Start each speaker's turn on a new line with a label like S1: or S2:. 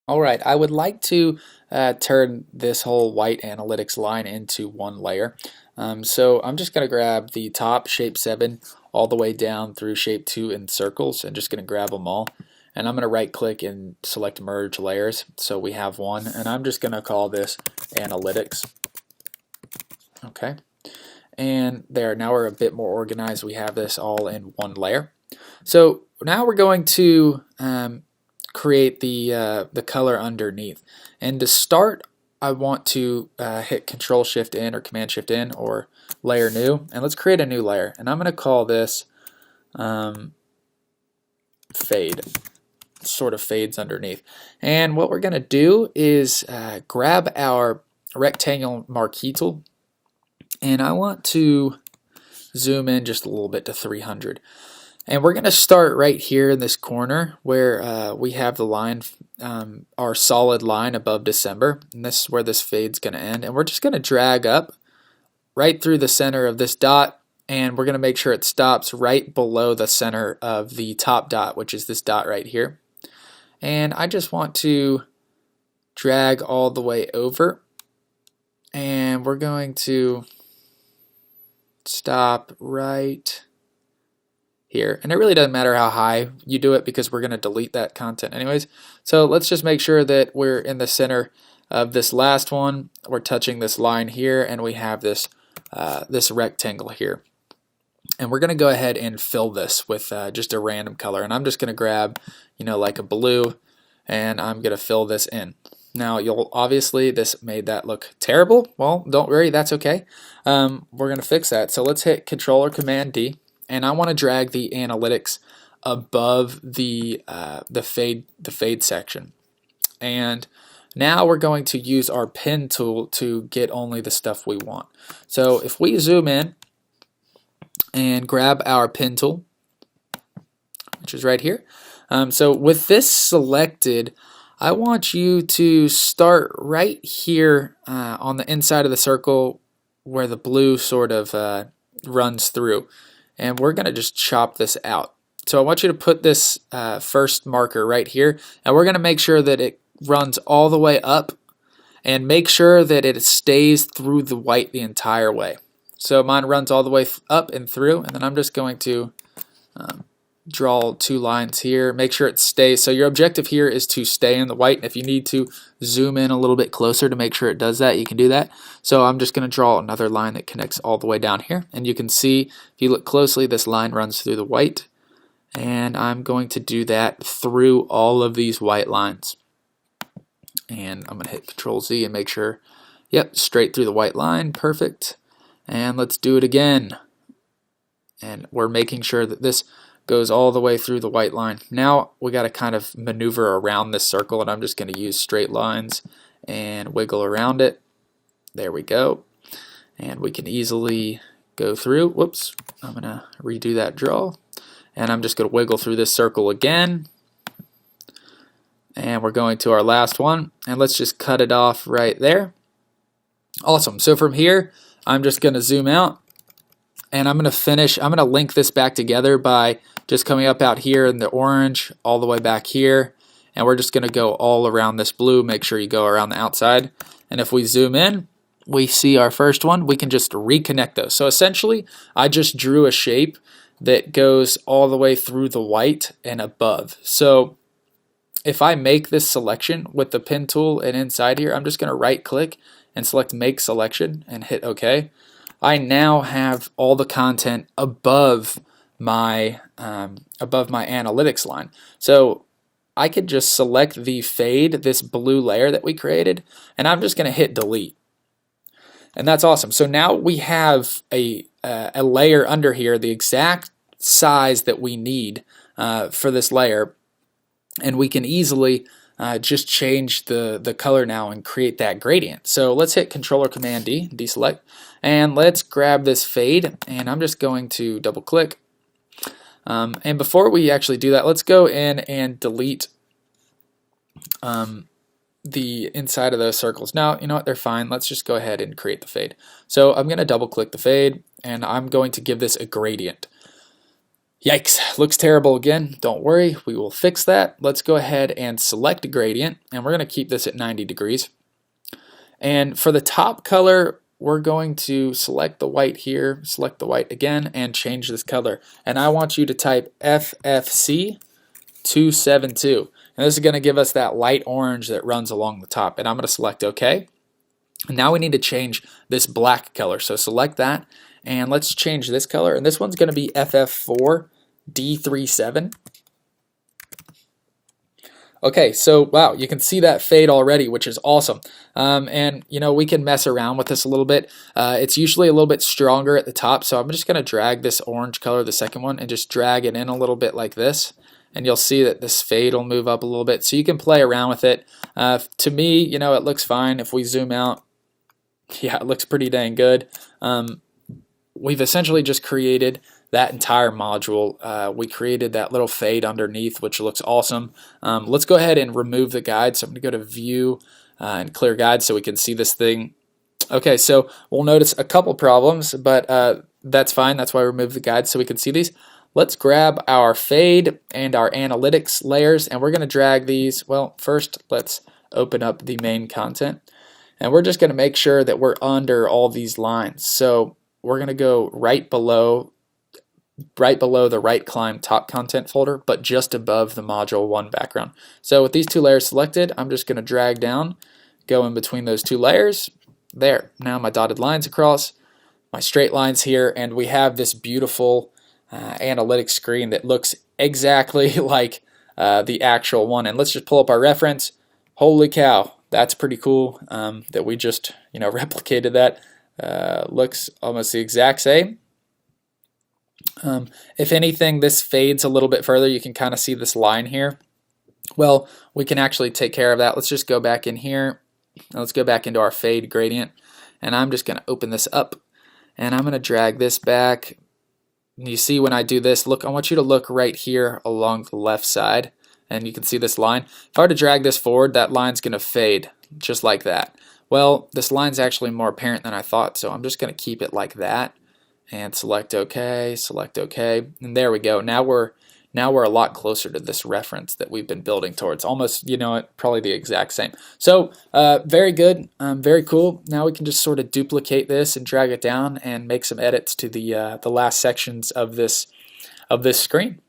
S1: All right, I would like to turn this whole white analytics line into one layer. So I'm just going to grab the top shape 7 all the way down through shape 2 in circles and just going to grab them all. And I'm going to right click and select merge layers. So we have one, and I'm just going to call this analytics. Okay, and there, now we're a bit more organized. We have this all in one layer. So now we're going to create the color underneath. And to start, I want to hit Control Shift in or Command Shift in or layer new, and let's create a new layer. And I'm going to call this fade. Sort of fades underneath. And what we're going to do is grab our rectangle marquee tool, and I want to zoom in just a little bit to 300. And we're going to start right here in this corner where we have the line, our solid line above December. And this is where this fade's going to end. And we're just going to drag up right through the center of this dot. And we're going to make sure it stops right below the center of the top dot, which is this dot right here. And I just want to drag all the way over. And we're going to stop right here. And it really doesn't matter how high you do it because we're going to delete that content anyways. So let's just make sure that we're in the center of this last one. We're touching this line here, and we have this this rectangle here. And we're going to go ahead and fill this with just a random color. And I'm just going to grab, like a blue, and I'm going to fill this in. Now, you'll obviously, this made that look terrible. Well, don't worry, that's okay. We're going to fix that. So let's hit Control or Command D. And I want to drag the analytics above the fade section. And now we're going to use our pen tool to get only the stuff we want. So if we zoom in and grab our pen tool, which is right here. So with this selected, I want you to start right here on the inside of the circle where the blue sort of runs through. And we're going to just chop this out. So I want you to put this first marker right here, and we're going to make sure that it runs all the way up, and make sure that it stays through the white the entire way. So mine runs all the way up and through, and then I'm just going to draw 2 lines here, make sure it stays. So your objective here is to stay in the white. If you need to zoom in a little bit closer to make sure it does that, you can do that. So I'm just going to draw another line that connects all the way down here. And you can see, if you look closely, this line runs through the white. And I'm going to do that through all of these white lines. And I'm going to hit Control Z and make sure, yep, straight through the white line, perfect. And let's do it again. And we're making sure that this goes all the way through the white line. Now we got to kind of maneuver around this circle, and I'm just going to use straight lines and wiggle around it. There we go. And we can easily go through. Whoops, I'm going to redo that draw. And I'm just going to wiggle through this circle again. And we're going to our last one. And let's just cut it off right there. Awesome. So from here, I'm just going to zoom out. And I'm going to finish, I'm going to link this back together by just coming up out here in the orange, all the way back here. And we're just going to go all around this blue. Make sure you go around the outside. And if we zoom in, we see our first one. We can just reconnect those. So essentially, I just drew a shape that goes all the way through the white and above. So if I make this selection with the pen tool and inside here, I'm just going to right click and select Make Selection and hit OK. I now have all the content above my analytics line. So I could just select the fade, this blue layer that we created, and I'm just going to hit delete. And that's awesome. So now we have a layer under here, the exact size that we need for this layer, and we can easily just change the color now and create that gradient. So let's hit Control or Command D, deselect, and let's grab this fade, and I'm just going to double click. And before we actually do that, let's go in and delete the inside of those circles. Now, you know what, they're fine. Let's just go ahead and create the fade. So I'm going to double click the fade, and I'm going to give this a gradient. Yikes, looks terrible again. Don't worry, we will fix that. Let's go ahead and select a gradient, and we're going to keep this at 90 degrees. And for the top color, we're going to select the white here, select the white again, and change this color. And I want you to type FFC 272. And this is going to give us that light orange that runs along the top. And I'm going to select OK. And now we need to change this black color. So select that, and let's change this color. And this one's going to be FF4 D37. Okay, so wow, you can see that fade already, which is awesome. And you know, we can mess around with this a little bit. It's usually a little bit stronger at the top, so I'm just going to drag this orange color, the second one, and just drag it in a little bit like this. And you'll see that this fade will move up a little bit, so you can play around with it. To me, you know, it looks fine. If we zoom out, yeah, it looks pretty dang good. We've essentially just created that entire module. We created that little fade underneath, which looks awesome. Let's go ahead and remove the guide. So I'm going to go to View and Clear Guide so we can see this thing. Okay, so we'll notice a couple problems, but that's fine. That's why I removed the guide so we can see these. Let's grab our fade and our analytics layers, and we're going to drag these. Well, first, let's open up the main content, and we're just going to make sure that we're under all these lines. So we're going to go right below the right climb top content folder, but just above the module 1 background. So with these two layers selected, I'm just going to drag down, go in between those two layers. There, now my dotted lines across, my straight lines here, and we have this beautiful analytics screen that looks exactly like the actual one. And let's just pull up our reference. Holy cow, that's pretty cool that we just replicated that. Looks almost the exact same. If anything, this fades a little bit further. You can kind of see this line here. Well, we can actually take care of that. Let's just go back in here. Let's go back into our fade gradient, and I'm just going to open this up, and I'm going to drag this back. And you see when I do this, look, I want you to look right here along the left side, and you can see this line. If I were to drag this forward, that line's going to fade just like that. Well, this line's actually more apparent than I thought, so I'm just going to keep it like that. And select OK, and there we go. Now we're a lot closer to this reference that we've been building towards. Almost, probably the exact same. So very good, very cool. Now we can just sort of duplicate this and drag it down and make some edits to the last sections of this screen.